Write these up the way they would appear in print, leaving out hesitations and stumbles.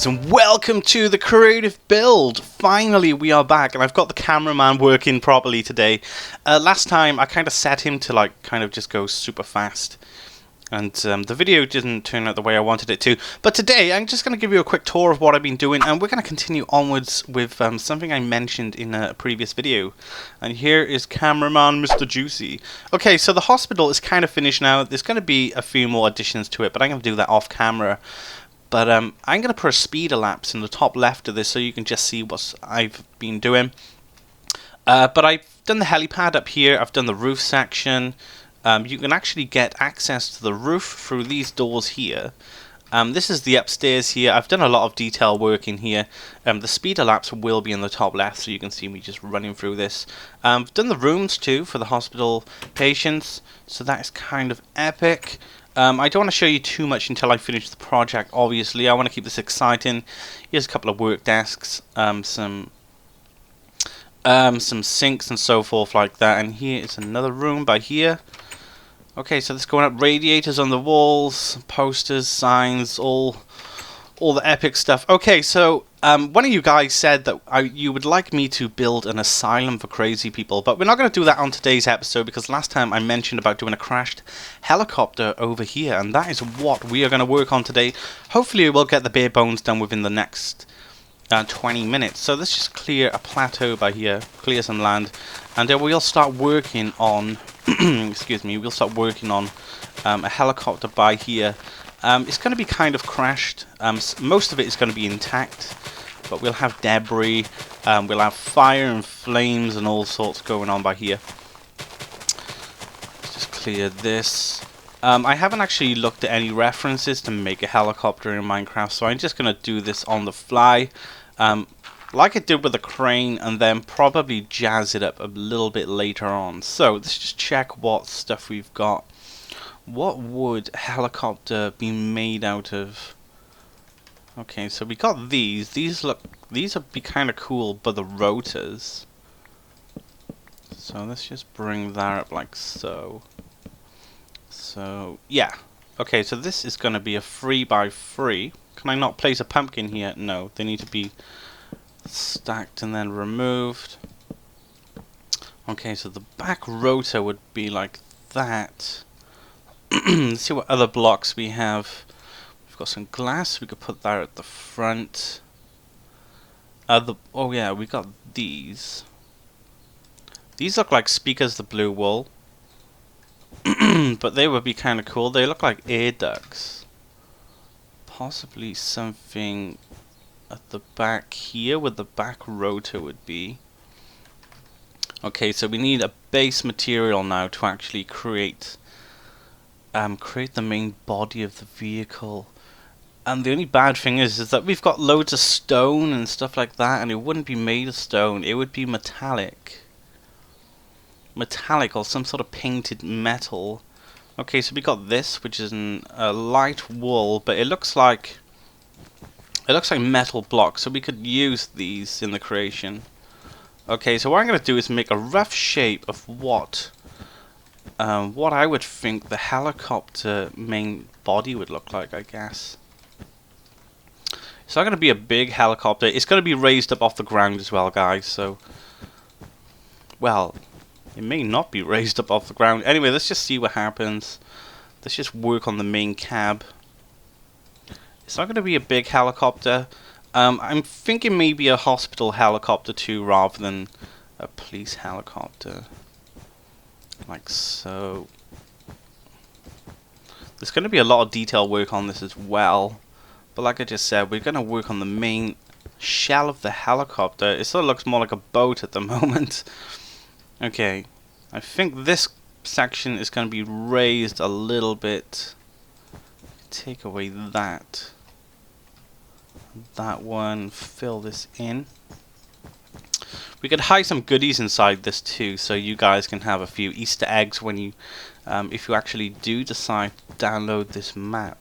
And welcome to the creative build. Finally we are back, and I've got the cameraman working properly today. Last time I kind of set him to just go super fast, and the video didn't turn out the way I wanted it to. But today I'm just going to give you a quick tour of what I've been doing, and we're going to continue onwards with something I mentioned in a previous video. And here is cameraman Mr. Juicy. Okay, so the hospital is kind of finished now. There's going to be a few more additions to it, but I'm going to do that off camera. But I'm going to put a speed elapse in the top left of this so you can just see what I've been doing. But I've done the helipad up here. I've done the roof section. You can actually get access to the roof through these doors here. This is the upstairs here. I've done a lot of detail work in here. The speed elapse will be in the top left, so you can see me just running through this. I've done the rooms too for the hospital patients, so that is kind of epic. I don't want to show you too much until I finish the project, obviously. I want to keep this exciting. Here's a couple of work desks, some sinks and so forth like that. And here is another room by here. Okay, so this going up, radiators on the walls, posters, signs, all the epic stuff. Okay, so one of you guys said that you would like me to build an asylum for crazy people, but we're not going to do that on today's episode because last time I mentioned about doing a crashed helicopter over here, and that is what we are going to work on today. Hopefully we'll get the bare bones done within the next 20 minutes. So let's just clear a plateau by here, clear some land, and then we'll start working on excuse me, we'll start working on a helicopter by here. It's going to be kind of crashed. Most of it is going to be intact, but we'll have debris, we'll have fire and flames and all sorts going on by here. Let's just clear this. I haven't actually looked at any references to make a helicopter in Minecraft, so I'm just going to do this on the fly, like I did with the crane, and then probably jazz it up a little bit later on. So let's just check what stuff we've got. What would a helicopter be made out of? Okay, so we got these. These would be kind of cool, but the rotors. So let's just bring that up like so. So yeah. Okay, so this is going to be a 3x3. Can I not place a pumpkin here? No, they need to be stacked and then removed. Okay, so the back rotor would be like that. Let's see what other blocks we have. We've got some glass. We could put that at the front. Oh yeah, we got these. These look like speakers, the blue wool. But they would be kind of cool. They look like air ducts. Possibly something at the back here where the back rotor would be. Okay, so we need a base material now to actually create the main body of the vehicle. And the only bad thing is that we've got loads of stone and stuff like that, and it wouldn't be made of stone, it would be metallic or some sort of painted metal. Okay, so we got this, which is a light wool, but it looks like metal blocks, so we could use these in the creation. Okay, so what I'm going to do is make a rough shape of what I would think the helicopter main body would look like, I guess. It's not going to be a big helicopter. It's going to be raised up off the ground as well, guys. So, well, it may not be raised up off the ground. Anyway, let's just see what happens. Let's just work on the main cab. It's not going to be a big helicopter. I'm thinking maybe a hospital helicopter too, rather than a police helicopter. Like so. There's going to be a lot of detail work on this as well. But like I just said, we're going to work on the main shell of the helicopter. It sort of looks more like a boat at the moment. Okay. I think this section is going to be raised a little bit. Take away that. That one. Fill this in. We could hide some goodies inside this too, so you guys can have a few Easter eggs when you, if you actually do decide to download this map.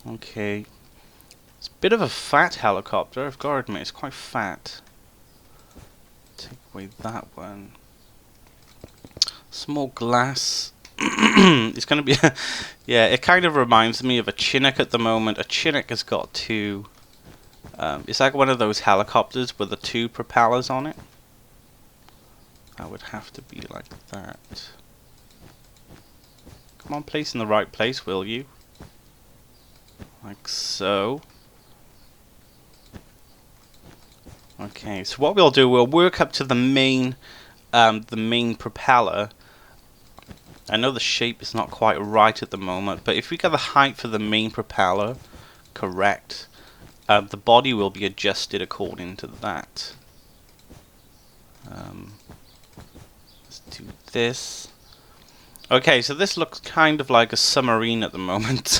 Okay, it's a bit of a fat helicopter, I've got to admit, it's quite fat. Take away that one. Small glass It's going to be... yeah, it kind of reminds me of a Chinook at the moment. A Chinook has got two... it's like one of those helicopters with the two propellers on it. That would have to be like that. Come on, place in the right place, will you? Like so. Okay, so what we'll do, we'll work up to the main propeller. I know the shape is not quite right at the moment, but if we get the height for the main propeller correct, the body will be adjusted according to that. Let's do this. Okay, so this looks kind of like a submarine at the moment,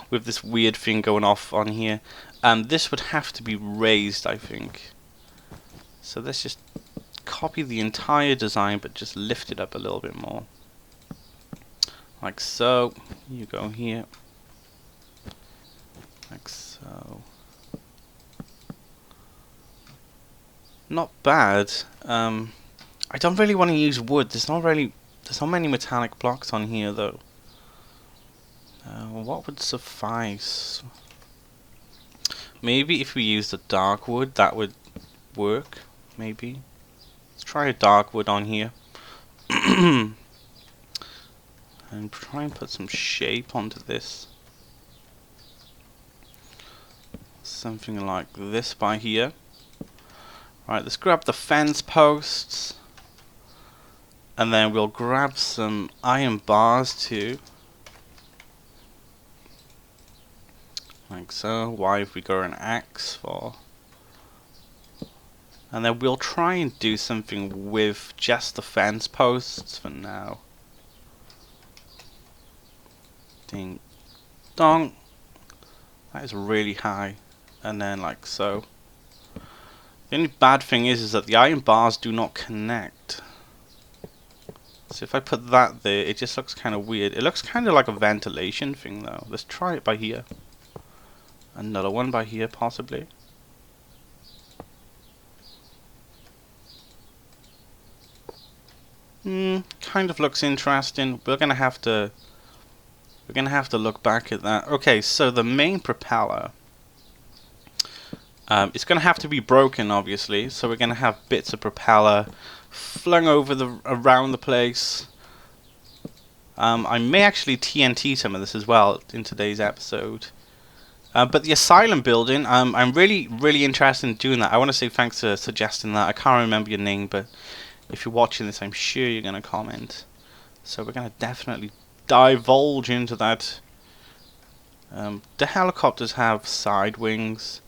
with this weird thing going off on here. This would have to be raised, I think. So let's just copy the entire design, but just lift it up a little bit more. Like so. You go here. Like so. Not bad. I don't really want to use wood. There's not many metallic blocks on here though. What would suffice? Maybe if we used a dark wood, that would work. Maybe. Let's try a dark wood on here. And try and put some shape onto this. Something like this by here. Right, let's grab the fence posts. And then we'll grab some iron bars too. Like so. Why have we got an axe for? And then we'll try and do something with just the fence posts for now. Ding dong. That is really high. And then like so. The only bad thing is that the iron bars do not connect. So if I put that there, it just looks kind of weird. It looks kind of like a ventilation thing though. Let's try it by here. Another one by here possibly. Kind of looks interesting. We're gonna have to look back at that. Okay, so the main propeller, it's gonna have to be broken, obviously. So we're gonna have bits of propeller flung over around the place. I may actually TNT some of this as well in today's episode. But the asylum building, I'm really interested in doing that. I want to say thanks for suggesting that. I can't remember your name, but if you're watching this, I'm sure you're going to comment. So we're going to definitely divulge into that. The helicopters have side wings.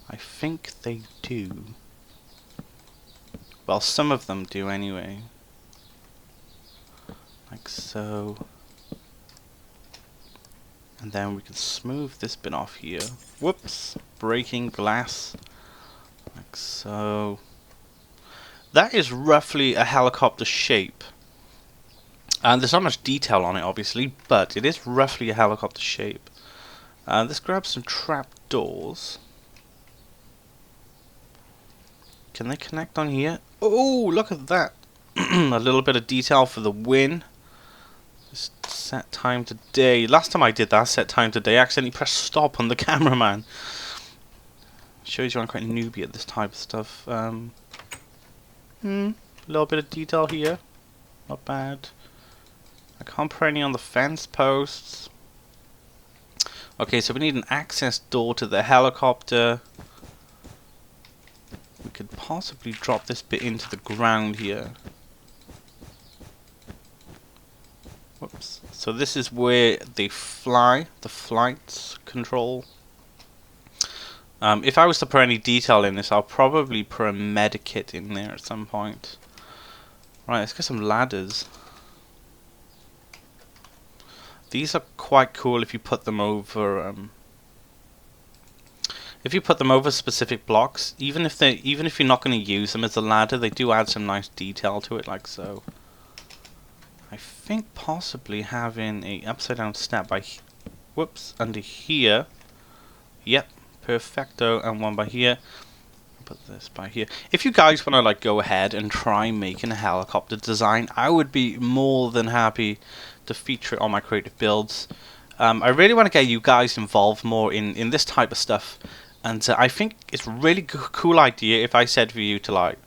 I think they do. Well, some of them do anyway. Like so. And then we can smooth this bit off here. Whoops! Breaking glass. Like so. That is roughly a helicopter shape. And there's not much detail on it, obviously, but it is roughly a helicopter shape. Let's grab some trap doors. Can they connect on here? Oh, look at that! A little bit of detail for the win. Just set time to day. Last time I did that, set time to day, I accidentally pressed stop on the cameraman. Shows you I'm quite a newbie at this type of stuff. A little bit of detail here. Not bad. I can't put any on the fence posts. Okay, so we need an access door to the helicopter. We could possibly drop this bit into the ground here. Whoops. So this is where they fly, the flights control. If I was to put any detail in this, I'll probably put a medikit in there at some point. Right, let's get some ladders. These are quite cool if you put them over specific blocks. Even if you're not going to use them as a ladder, they do add some nice detail to it, like so. I think possibly having a upside down step by under here. Yep, perfecto, and one by here. Put this by here. If you guys want to like go ahead and try making a helicopter design, I would be more than happy to feature it on my creative builds. I really want to get you guys involved more in this type of stuff, and I think it's a really cool idea if I said for you to like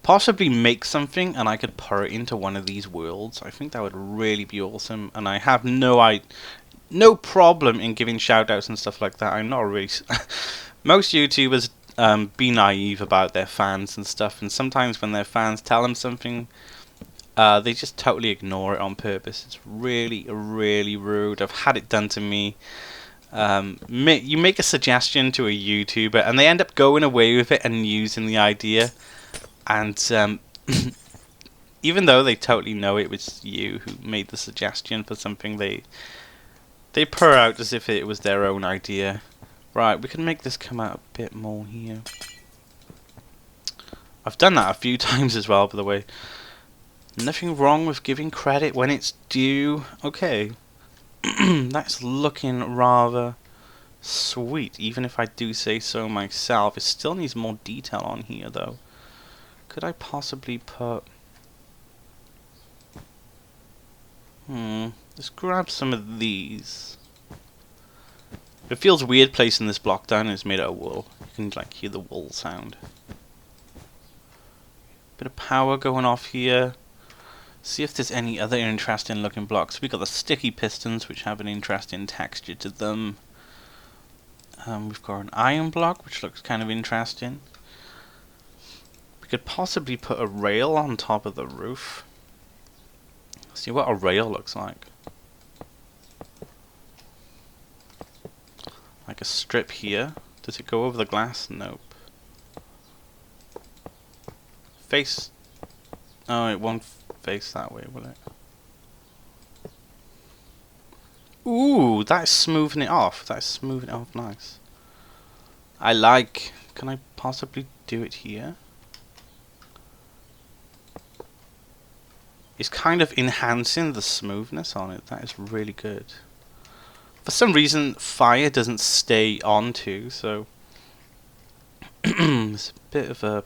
possibly make something and I could put it into one of these worlds. I think that would really be awesome, and I have no problem in giving shout outs and stuff like that. I'm not really most YouTubers be naive about their fans and stuff, and sometimes when their fans tell them something, they just totally ignore it on purpose. It's really, really rude. I've had it done to me. You make a suggestion to a YouTuber and they end up going away with it and using the idea, and even though they totally know it was you who made the suggestion for something, they pour out as if it was their own idea. Right, we can make this come out a bit more here. I've done that a few times as well, by the way. Nothing wrong with giving credit when it's due. Okay. That's looking rather sweet, even if I do say so myself. It still needs more detail on here, though. Could I possibly put... let's grab some of these. It feels weird placing this block down, and it's made out of wool. You can like hear the wool sound. Bit of power going off here. See if there's any other interesting looking blocks. We've got the sticky pistons, which have an interesting texture to them. We've got an iron block, which looks kind of interesting. We could possibly put a rail on top of the roof. See what a rail looks like. Like a strip here. Does it go over the glass? Nope. Face. Oh, it won't face that way, will it? Ooh, that's smoothing it off. That's smoothing it off nice. I like. Can I possibly do it here? It's kind of enhancing the smoothness on it. That is really good. For some reason, fire doesn't stay on too, so it's a bit of a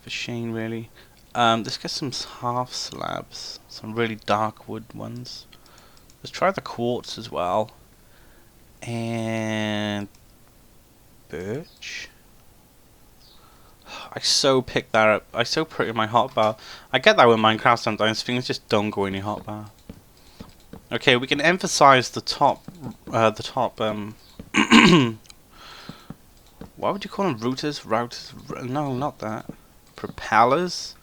shame, really. Let's get some half slabs, some really dark wood ones. Let's try the quartz as well, and birch. I so picked that up. I so put it in my hotbar. I get that with Minecraft sometimes. Things just don't go in your hotbar. Okay, we can emphasize the top. What would you call them? Routers? No, not that. Propellers?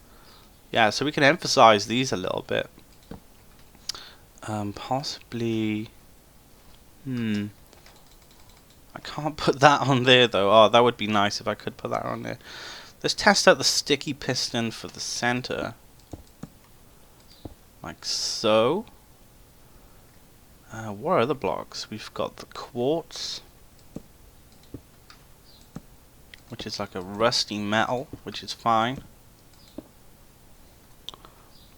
Yeah, so we can emphasize these a little bit. Possibly... I can't put that on there, though. Oh, that would be nice if I could put that on there. Let's test out the sticky piston for the center. Like so. What are the blocks? We've got the quartz, which is like a rusty metal, which is fine.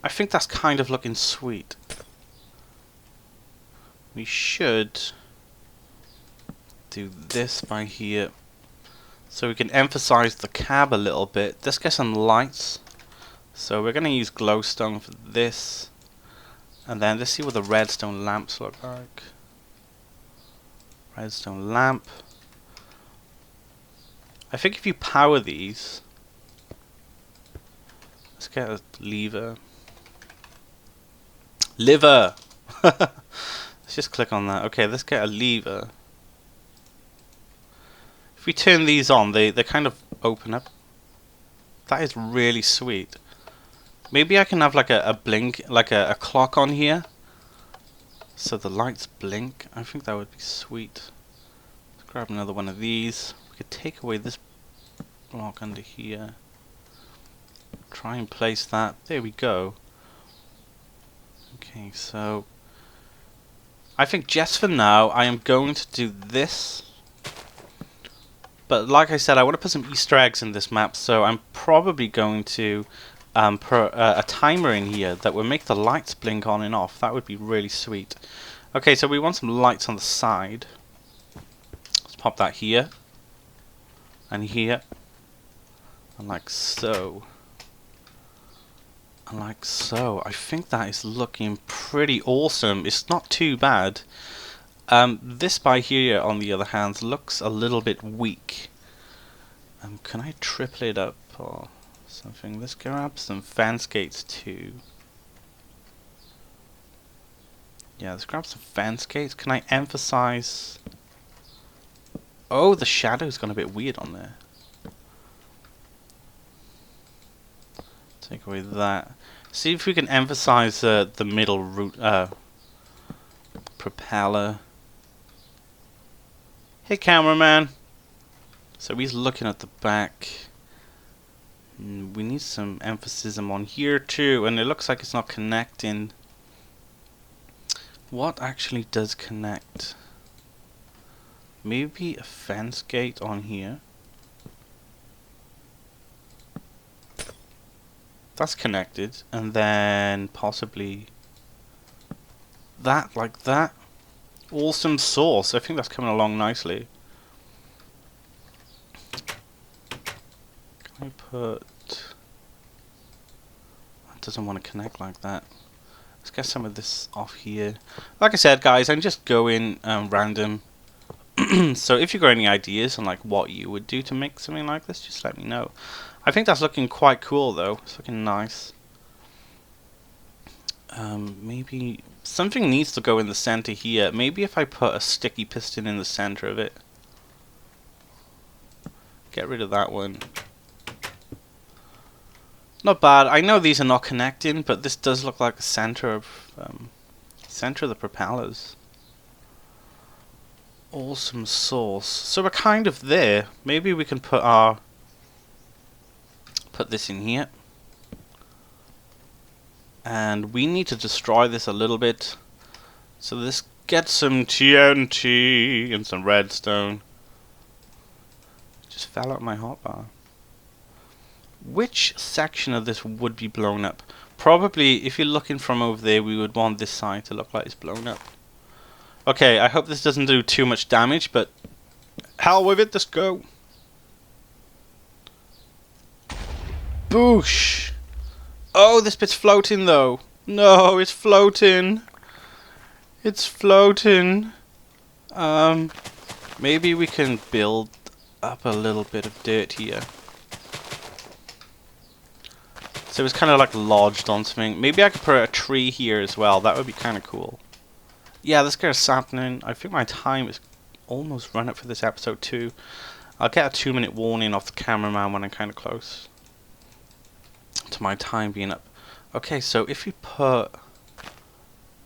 I think that's kind of looking sweet. We should do this by here, so we can emphasize the cab a little bit. Let's get some lights. So we're going to use glowstone for this. And then let's see what the redstone lamps look like. Redstone lamp. I think if you power these, let's get a lever. Liver! Let's just click on that. Okay, let's get a lever. If we turn these on, they kind of open up. That is really sweet. Maybe I can have like a blink, like a clock on here, so the lights blink. I think that would be sweet. Let's grab another one of these. We could take away this block under here. Try and place that. There we go. Okay, so I think just for now I am going to do this. But like I said, I want to put some Easter eggs in this map, so I'm probably going to put a timer in here that will make the lights blink on and off. That would be really sweet. Okay, so we want some lights on the side. Let's pop that here. and here, and like so. And like so. I think that is looking pretty awesome. It's not too bad. This by here, on the other hand, looks a little bit weak. Can I triple it up or something? Let's grab some fence gates too. Yeah, let's grab some fence gates. Can I emphasize? Oh, the shadow's gone a bit weird on there. Take away that. See if we can emphasize the middle root propeller. Hey, cameraman. So he's looking at the back. We need some emphasis on here too, and it looks like it's not connecting. What actually does connect? Maybe a fence gate on here. That's connected, and then possibly that, like that. Awesome sauce. I think that's coming along nicely. Can I put... That doesn't want to connect like that. Let's get some of this off here. Like I said, guys, I'm just going random. So if you've got any ideas on like what you would do to make something like this, just let me know. I think that's looking quite cool though. It's looking nice. Maybe something needs to go in the center here. Maybe if I put a sticky piston in the center of it. Get rid of that one. Not bad. I know these are not connecting, but this does look like the center of the propellers. Awesome sauce. So we're kind of there. Maybe we can put this in here. And we need to destroy this a little bit. So let's get some TNT and some redstone. Just fell out my hotbar. Which section of this would be blown up? Probably, if you're looking from over there, we would want this side to look like it's blown up. Okay, I hope this doesn't do too much damage, but hell with it, let's go. Boosh! Oh, this bit's floating though. No, it's floating. It's floating. Maybe we can build up a little bit of dirt here. So it's kind of like lodged on something. Maybe I could put a tree here as well. That would be kind of cool. Yeah, let's get a sapling. I think my time is almost run up for this episode too. I'll get a 2-minute warning off the cameraman when I'm kind of close to my time being up. Okay, so if we put...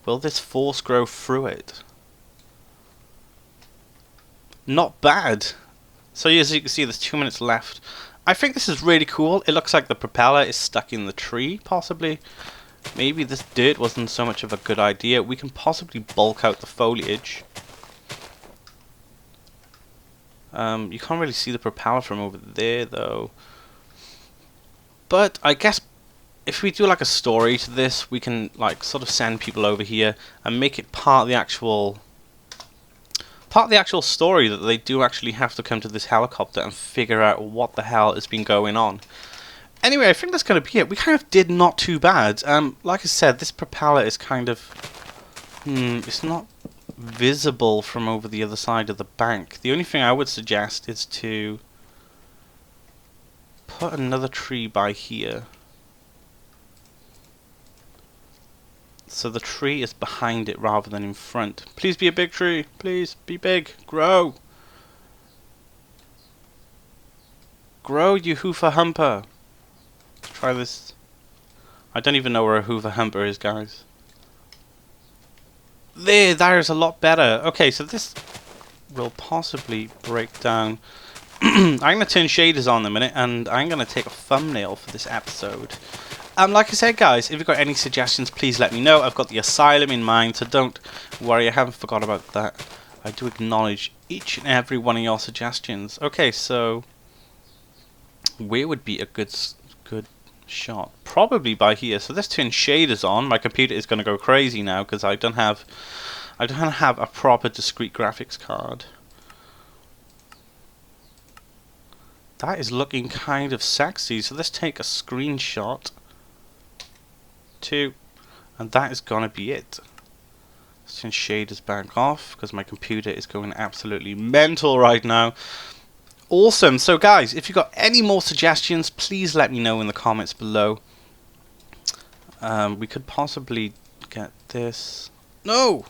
Will this force grow through it? Not bad. So as you can see, there's 2 minutes left. I think this is really cool. It looks like the propeller is stuck in the tree, possibly. Maybe this dirt wasn't so much of a good idea. We can possibly bulk out the foliage. You can't really see the propeller from over there, though. But I guess if we do like a story to this, we can like sort of send people over here and make it part of the actual story, that they do actually have to come to this helicopter and figure out what the hell has been going on. Anyway, I think that's going to be it. We kind of did not too bad. Like I said, this propeller is kind of... it's not visible from over the other side of the bank. The only thing I would suggest is to put another tree by here. So the tree is behind it rather than in front. Please be a big tree. Please be big. Grow. Grow, you hoover humper. Let's try this. I don't even know where a hoover humper is, guys. There's a lot better. Okay, so this will possibly break down. I'm going to turn shaders on in a minute, and I'm going to take a thumbnail for this episode. Like I said, guys, if you've got any suggestions, please let me know. I've got the asylum in mind, so don't worry, I haven't forgot about that. I do acknowledge each and every one of your suggestions. Okay, so where would be a good shot? Probably by here. So let's turn shaders on. My computer is going to go crazy now because I don't have a proper discrete graphics card. That is looking kind of sexy. So let's take a screenshot. 2. And that is gonna be it. Let's turn shaders back off because my computer is going absolutely mental right now. Awesome. So guys, if you've got any more suggestions, please let me know in the comments below. We could possibly get this. No!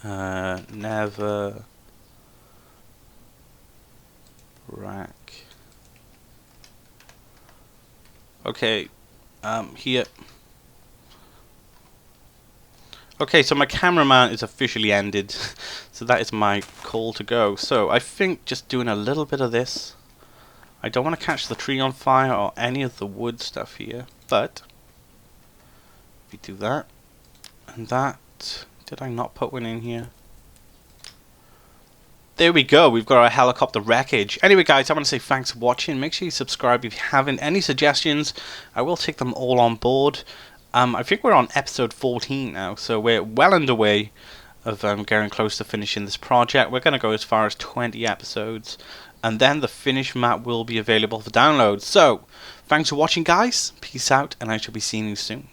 Never rack. Okay, here. Okay, so my cameraman is officially ended. So that is my call to go. So I think just doing a little bit of this. I don't want to catch the tree on fire or any of the wood stuff here, but if we do that and that, did I not put one in here? There we go, we've got our helicopter wreckage. Anyway guys, I want to say thanks for watching. Make sure you subscribe if you haven't. Any suggestions, I will take them all on board. I think we're on episode 14 now, so we're well underway of getting close to finishing this project. We're going to go as far as 20 episodes, and then the finished map will be available for download. So, thanks for watching guys, peace out, and I shall be seeing you soon.